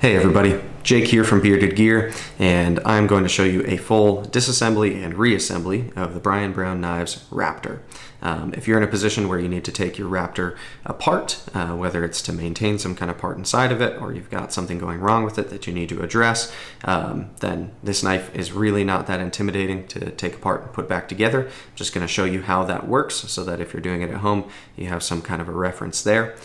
Hey everybody, Jake here from Bearded Gear, and I'm going to show you a full disassembly and reassembly of the Brian Brown Knives Raptor. If you're in a position where you need to take your Raptor apart, whether it's to maintain some kind of part inside of it or you've got something going wrong with it that you need to address, then this knife is really not that intimidating to take apart and put back together. I'm just going to show you how that works so that if you're doing it at home, you have some kind of a reference there.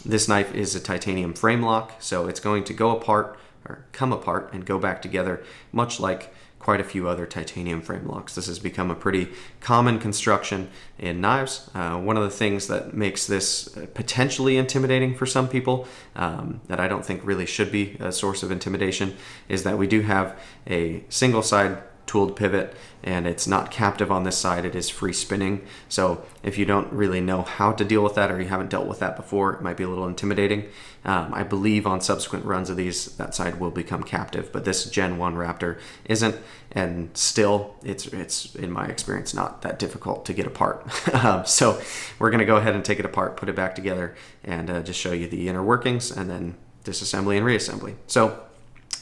This knife is a titanium frame lock, so it's going to go apart or come apart and go back together, much like quite a few other titanium frame locks. This has become a pretty common construction in knives. One of the things that makes this potentially intimidating for some people, that I don't think really should be a source of intimidation, is that we do have a single side tooled pivot and it's not captive on this side, it is free spinning. So if you don't really know how to deal with that or you haven't dealt with that before, it might be a little intimidating. I believe on subsequent runs of these, that side will become captive, but this Gen 1 Raptor isn't, and still it's in my experience not that difficult to get apart. So we're gonna go ahead and take it apart, put it back together, and just show you the inner workings and then disassembly and reassembly. So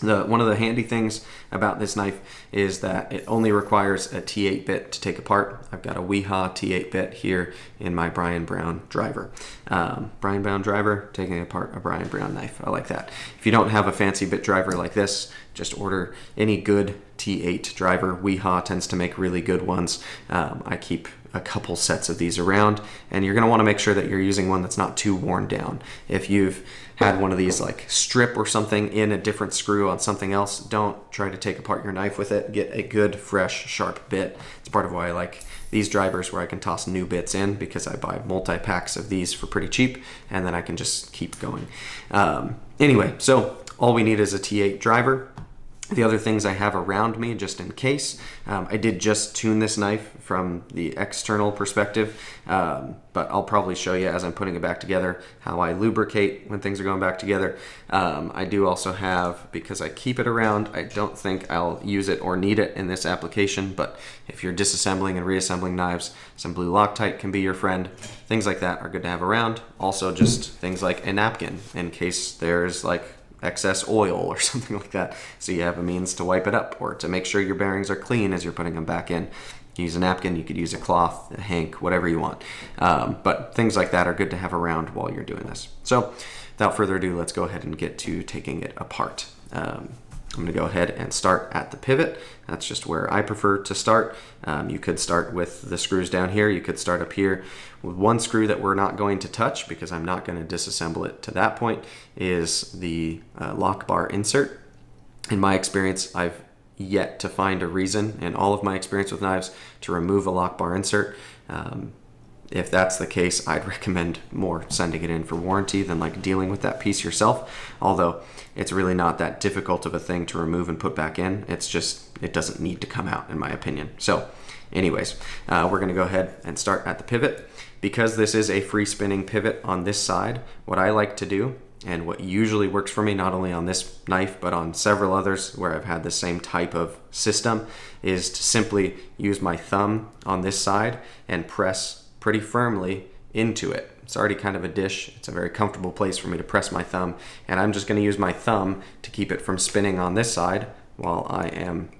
one of the handy things about this knife is that it only requires a T8 bit to take apart. I've got a Weehaw T8 bit here in my Brian Brown driver. Brian Brown driver, taking apart a Brian Brown knife. I like that. If you don't have a fancy bit driver like this, just order any good T8 driver. Weehaw tends to make really good ones. I keep a couple sets of these around, and you're going to want to make sure that you're using one that's not too worn down. If you've had one of these like strip or something in a different screw on something else, don't try to take apart your knife with it. Get a good, fresh, sharp bit. It's part of why I like these drivers where I can toss new bits in, because I buy multi-packs of these for pretty cheap, and then I can just keep going. Anyway, so all we need is a T8 driver. The other things I have around me, just in case, I did just tune this knife from the external perspective, but I'll probably show you as I'm putting it back together how I lubricate when things are going back together. I do also have, because I keep it around, I don't think I'll use it or need it in this application, but if you're disassembling and reassembling knives, some blue Loctite can be your friend. Things like that are good to have around. Also just things like a napkin in case there's like excess oil or something like that, so you have a means to wipe it up or to make sure your bearings are clean as you're putting them back in. You can use a napkin, you could use a cloth, a hank, whatever you want, but things like that are good to have around while you're doing this. So without further ado, let's go ahead and get to taking it apart. I'm going to go ahead and start at the pivot. That's just where I prefer to start. You could start with the screws down here. You could start up here with one screw that we're not going to touch because I'm not going to disassemble it to that point, is the lock bar insert. In my experience, I've yet to find a reason in all of my experience with knives to remove a lock bar insert. If that's the case, I'd recommend more sending it in for warranty than like dealing with that piece yourself. Although it's really not that difficult of a thing to remove and put back in. It's just, it doesn't need to come out in my opinion. So anyways, we're gonna go ahead and start at the pivot. Because this is a free spinning pivot on this side, what I like to do, and what usually works for me, not only on this knife, but on several others where I've had the same type of system, is to simply use my thumb on this side and press pretty firmly into it. It's already kind of a dish. It's a very comfortable place for me to press my thumb, and I'm just going to use my thumb to keep it from spinning on this side while I am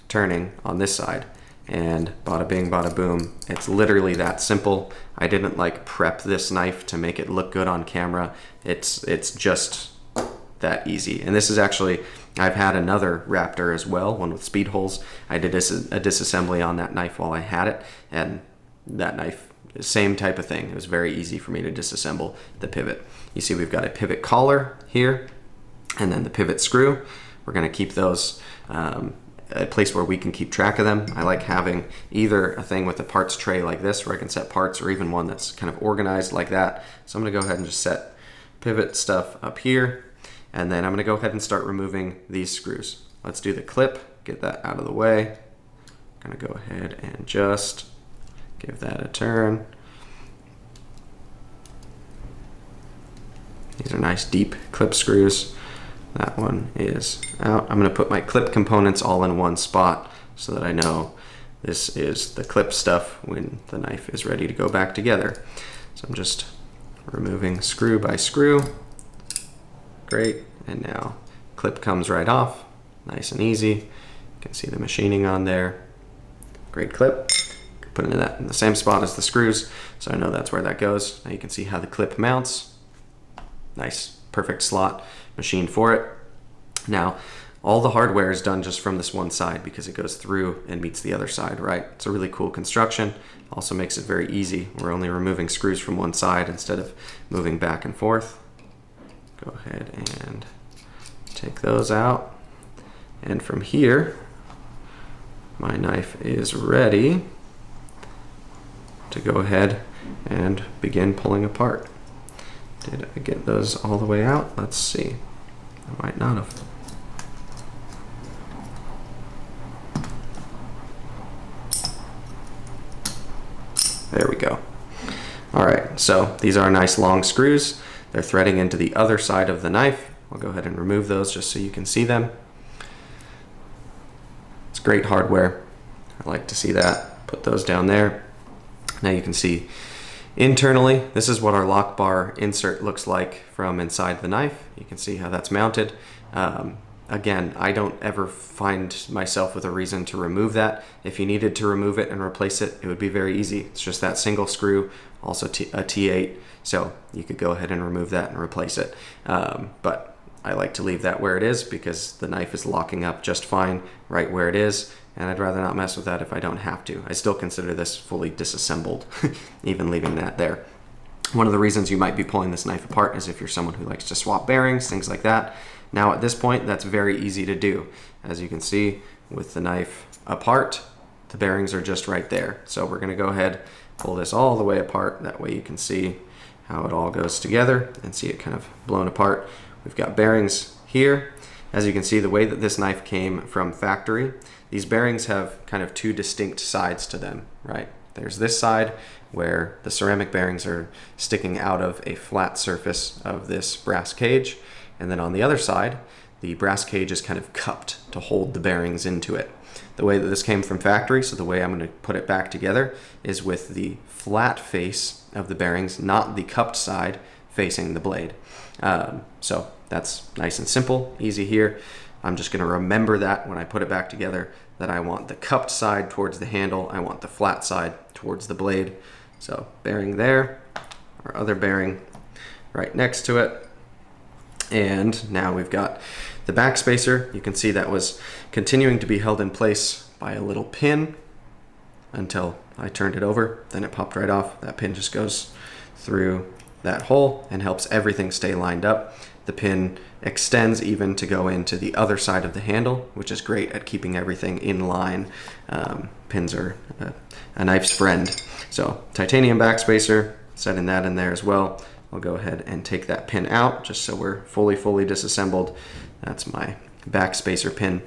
turning on this side. And bada bing, bada boom. It's literally that simple. I didn't like prep this knife to make it look good on camera. It's just that easy. And this is actually, I've had another Raptor as well, one with speed holes. I did a disassembly on that knife while I had it, and that knife, same type of thing. It was very easy for me to disassemble the pivot. You see we've got a pivot collar here, and then the pivot screw. We're going to keep those a place where we can keep track of them. I like having either a thing with a parts tray like this where I can set parts, or even one that's kind of organized like that. So I'm going to go ahead and just set pivot stuff up here, and then I'm going to go ahead and start removing these screws. Let's do the clip, get that out of the way. I'm going to go ahead and just give that a turn. These are nice deep clip screws. That one is out. I'm going to put my clip components all in one spot so that I know this is the clip stuff when the knife is ready to go back together. So I'm just removing screw by screw. Great. and now clip comes right off, nice and easy. You can see the machining on there. Great clip. Put that in the same spot as the screws, so I know that's where that goes. Now you can see how the clip mounts. Nice, perfect slot machined for it. Now, all the hardware is done just from this one side because it goes through and meets the other side, right? It's a really cool construction. Also makes it very easy. We're only removing screws from one side instead of moving back and forth. Go ahead and take those out. And from here, my knife is ready to go ahead and begin pulling apart. Did I get those all the way out? Let's see. I might not have. There we go. All right, so these are nice long screws. They're threading into the other side of the knife. I'll go ahead and remove those just so you can see them. It's great hardware. I like to see that. Put those down there. Now you can see internally, this is what our lock bar insert looks like from inside the knife. You can see how that's mounted. Again, I don't ever find myself with a reason to remove that. If you needed to remove it and replace it, it would be very easy. It's just that single screw, also a T8, so you could go ahead and remove that and replace it. But I like to leave that where it is because the knife is locking up just fine right where it is, and I'd rather not mess with that if I don't have to. I still consider this fully disassembled, even leaving that there. One of the reasons you might be pulling this knife apart is if you're someone who likes to swap bearings, things like that. Now at this point, that's very easy to do. As you can see, with the knife apart, the bearings are just right there. So we're gonna go ahead, pull this all the way apart. That way you can see how it all goes together and see it kind of blown apart. We've got bearings here. As you can see, the way that this knife came from factory, these bearings have kind of two distinct sides to them, right? There's this side where the ceramic bearings are sticking out of a flat surface of this brass cage. And then on the other side, the brass cage is kind of cupped to hold the bearings into it. The way that this came from factory, so the way I'm going to put it back together is with the flat face of the bearings, not the cupped side facing the blade. So that's nice and simple, easy here. I'm just going to remember that when I put it back together, that I want the cupped side towards the handle, I want the flat side towards the blade. So bearing there, our other bearing right next to it. And now we've got the back spacer. You can see that was continuing to be held in place by a little pin until I turned it over. Then it popped right off. That pin just goes through that hole and helps everything stay lined up. The pin extends even to go into the other side of the handle, which is great at keeping everything in line. Pins are a knife's friend. So titanium backspacer, setting that in there as well. I'll go ahead and take that pin out just so we're fully disassembled. That's my backspacer pin.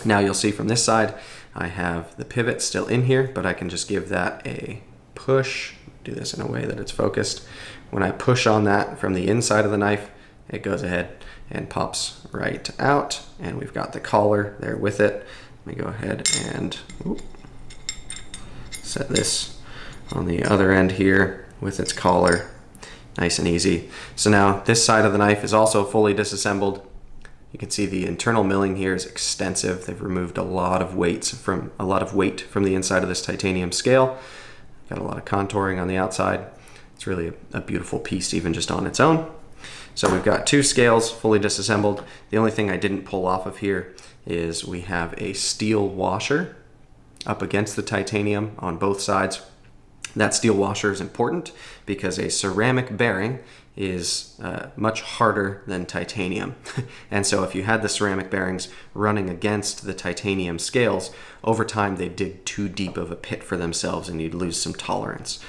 Now you'll see from this side, I have the pivot still in here, but I can just give that a push. Do this in a way that it's focused. When I push on that from the inside of the knife, it goes ahead and pops right out. And we've got the collar there with it. Let me go ahead and set this on the other end here with its collar. Nice and easy. So now this side of the knife is also fully disassembled. You can see the internal milling here is extensive. They've removed a lot of weight from the inside of this titanium scale. Got a lot of contouring on the outside. It's really a beautiful piece even just on its own. So we've got two scales fully disassembled. The only thing I didn't pull off of here is we have a steel washer up against the titanium on both sides. That steel washer is important because a ceramic bearing is much harder than titanium. And so if you had the ceramic bearings running against the titanium scales, over time they dig too deep of a pit for themselves and you'd lose some tolerance.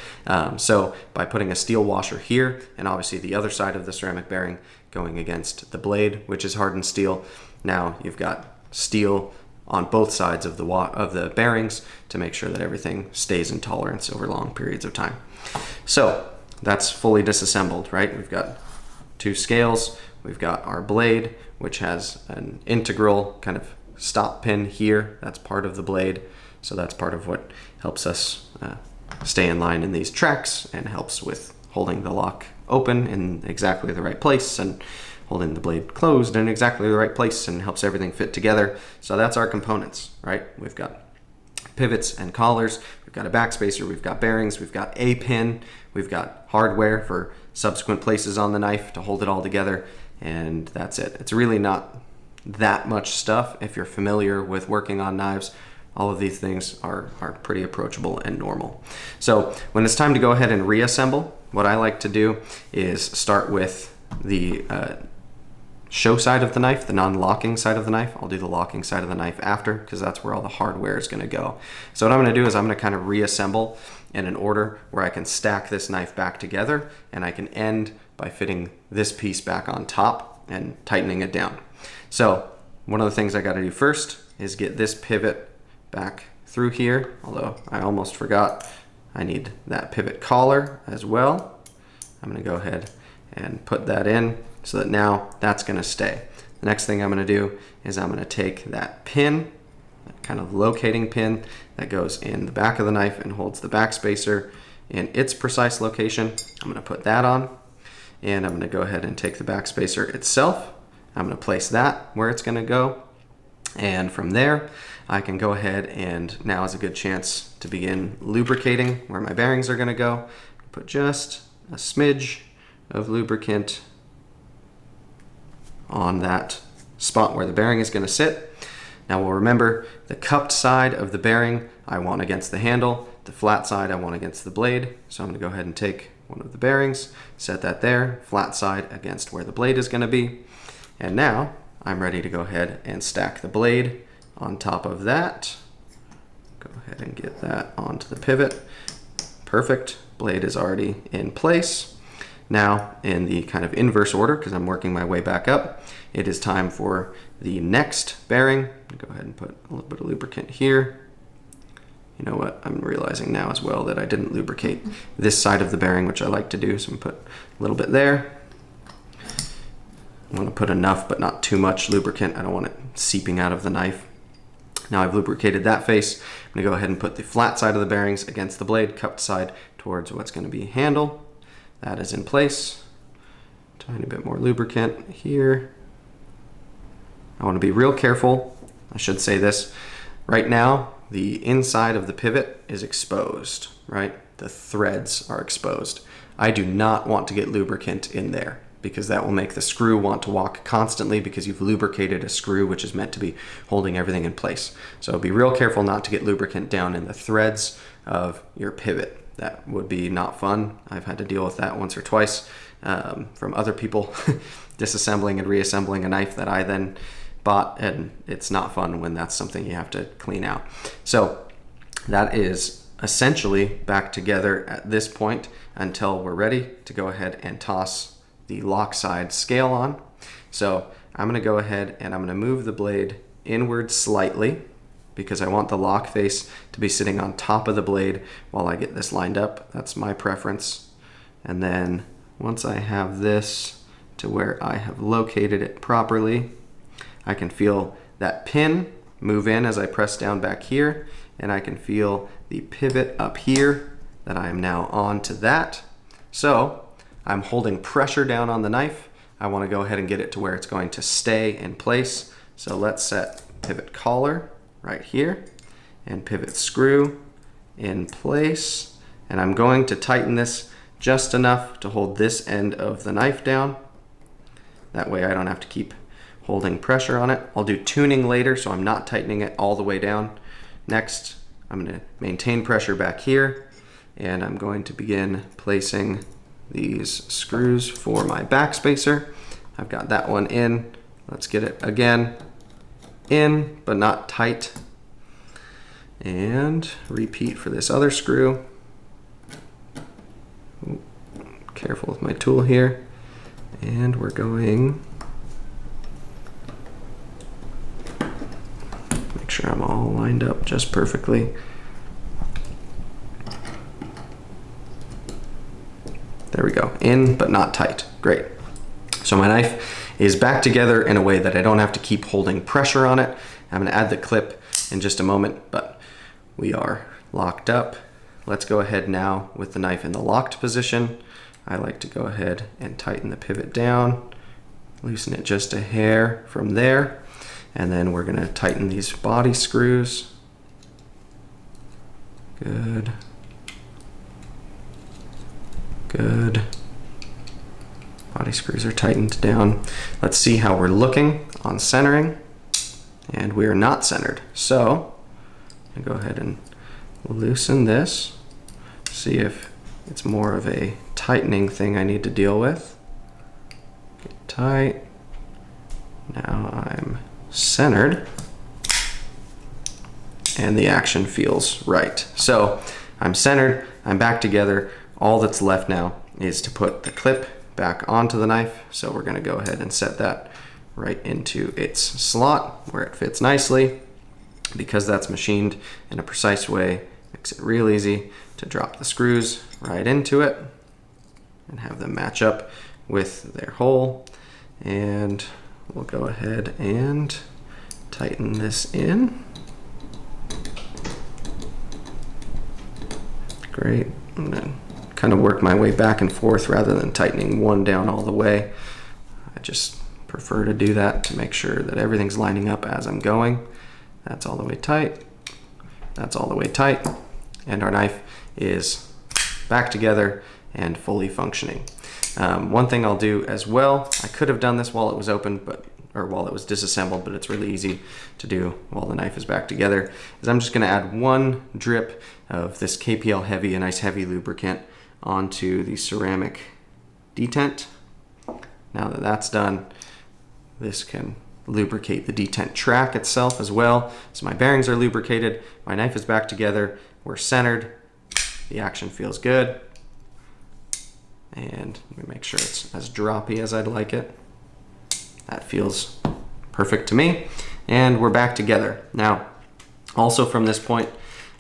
So by putting a steel washer here, and obviously the other side of the ceramic bearing going against the blade, which is hardened steel, now you've got steel on both sides of the bearings to make sure that everything stays in tolerance over long periods of time. So that's fully disassembled, right? We've got two scales, we've got our blade, which has an integral kind of stop pin here. That's part of the blade. So that's part of what helps us stay in line in these tracks and helps with holding the lock open in exactly the right place and holding the blade closed in exactly the right place and helps everything fit together. So that's our components, right? We've got pivots and collars, we've got a backspacer, we've got bearings, we've got a pin, we've got hardware for subsequent places on the knife to hold it all together, and that's it. It's really not that much stuff. If you're familiar with working on knives, all of these things are pretty approachable and normal. So when it's time to go ahead and reassemble, what I like to do is start with the show side of the knife, the non-locking side of the knife. I'll do the locking side of the knife after, because that's where all the hardware is going to go. So what I'm going to do is I'm going to kind of reassemble in an order where I can stack this knife back together, and I can end by fitting this piece back on top and tightening it down. So one of the things I got to do first is get this pivot back through here, although I almost forgot I need that pivot collar as well. I'm going to go ahead and put that in so that now that's going to stay. The next thing I'm going to do is I'm going to take that pin, that kind of locating pin that goes in the back of the knife and holds the backspacer in its precise location. I'm going to put that on, and I'm going to go ahead and take the backspacer itself. I'm going to place that where it's going to go, and from there I can go ahead, and now is a good chance to begin lubricating where my bearings are going to go. Put just a smidge of lubricant on that spot where the bearing is going to sit. Now we'll remember the cupped side of the bearing I want against the handle, the flat side I want against the blade. So I'm going to go ahead and take one of the bearings, set that there, flat side against where the blade is going to be. And now I'm ready to go ahead and stack the blade on top of that. Go ahead and get that onto the pivot. Perfect. Blade is already in place. Now, in the kind of inverse order, because I'm working my way back up, it is time for the next bearing. Go ahead and put a little bit of lubricant here. You know what, I'm realizing now as well that I didn't lubricate this side of the bearing, which I like to do, so I'm going to put a little bit there. I want to put enough, but not too much lubricant. I don't want it seeping out of the knife. Now I've lubricated that face. I'm going to go ahead and put the flat side of the bearings against the blade, cupped side towards what's going to be handle. That is in place. Tiny bit more lubricant here. I want to be real careful. I should say this. Right now, the inside of the pivot is exposed, right? The threads are exposed. I do not want to get lubricant in there, because that will make the screw want to walk constantly, because you've lubricated a screw which is meant to be holding everything in place. So be real careful not to get lubricant down in the threads of your pivot. That would be not fun. I've had to deal with that once or twice from other people disassembling and reassembling a knife that I then bought, and it's not fun when that's something you have to clean out. So that is essentially back together at this point until we're ready to go ahead and toss the lock side scale on. So I'm going to go ahead and I'm going to move the blade inward slightly, because I want the lock face to be sitting on top of the blade while I get this lined up. That's my preference. And then once I have this to where I have located it properly, I can feel that pin move in as I press down back here, and I can feel the pivot up here that I am now on to that. So I'm holding pressure down on the knife. I want to go ahead and get it to where it's going to stay in place. So let's set pivot collar right here and pivot screw in place. And I'm going to tighten this just enough to hold this end of the knife down. That way I don't have to keep holding pressure on it. I'll do tuning later, so I'm not tightening it all the way down. Next, I'm going to maintain pressure back here, and I'm going to begin placing these screws for my backspacer. I've got that one in. Let's get it again in, but not tight. And repeat for this other screw. Ooh, careful with my tool here. And we're going, make sure I'm all lined up just perfectly. There we go, in but not tight, great. So my knife is back together in a way that I don't have to keep holding pressure on it. I'm gonna add the clip in just a moment, but we are locked up. Let's go ahead now with the knife in the locked position. I like to go ahead and tighten the pivot down Loosen it just a hair from there. And then we're going to tighten these body screws. Good. Good. Body screws are tightened down. Let's see how we're looking on centering. And we are not centered. So I'm going to go ahead and loosen this. See if it's more of a tightening thing I need to deal with. Get tight. Now I'm centered. And the action feels right. So I'm centered, I'm back together. All that's left now is to put the clip back onto the knife. So we're going to go ahead and set that right into its slot where it fits nicely. Because that's machined in a precise way, makes it real easy to drop the screws right into it and have them match up with their hole. And we'll go ahead and tighten this in. Great. I'm gonna kind of work my way back and forth rather than tightening one down all the way. I just prefer to do that to make sure that everything's lining up as I'm going. That's all the way tight. That's all the way tight. And our knife is back together and fully functioning. One thing I'll do as well, I could have done this while it was open, or while it was disassembled, but it's really easy to do while the knife is back together, is I'm just gonna add one drip of this KPL Heavy, a nice heavy lubricant, onto the ceramic detent. Now that that's done, this can lubricate the detent track itself as well. So my bearings are lubricated, my knife is back together, we're centered, the action feels good. And let me make sure it's as droppy as I'd like it. That feels perfect to me. And we're back together. Now, also from this point,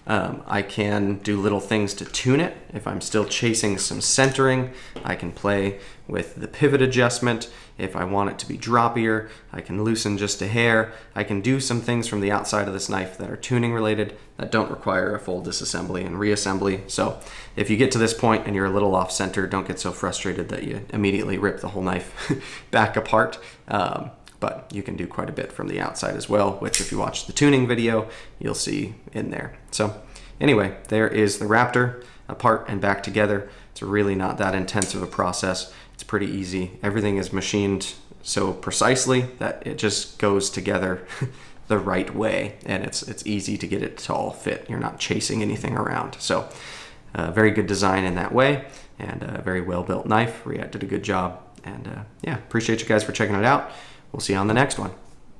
I can do little things to tune it. If I'm still chasing some centering, I can play with the pivot adjustment. If I want it to be droppier, I can loosen just a hair. I can do some things from the outside of this knife that are tuning related that don't require a full disassembly and reassembly. So if you get to this point and you're a little off center, don't get so frustrated that you immediately rip the whole knife back apart. But you can do quite a bit from the outside as well, which if you watch the tuning video, you'll see in there. So anyway, there is the Raptor apart and back together. It's really not that intense of a process. It's pretty easy. Everything is machined so precisely that it just goes together the right way, and it's easy to get it to all fit. You're not chasing anything around. So very good design in that way, and a very well built knife. Riyadh did a good job, and yeah, appreciate you guys for checking it out. We'll see you on the next one.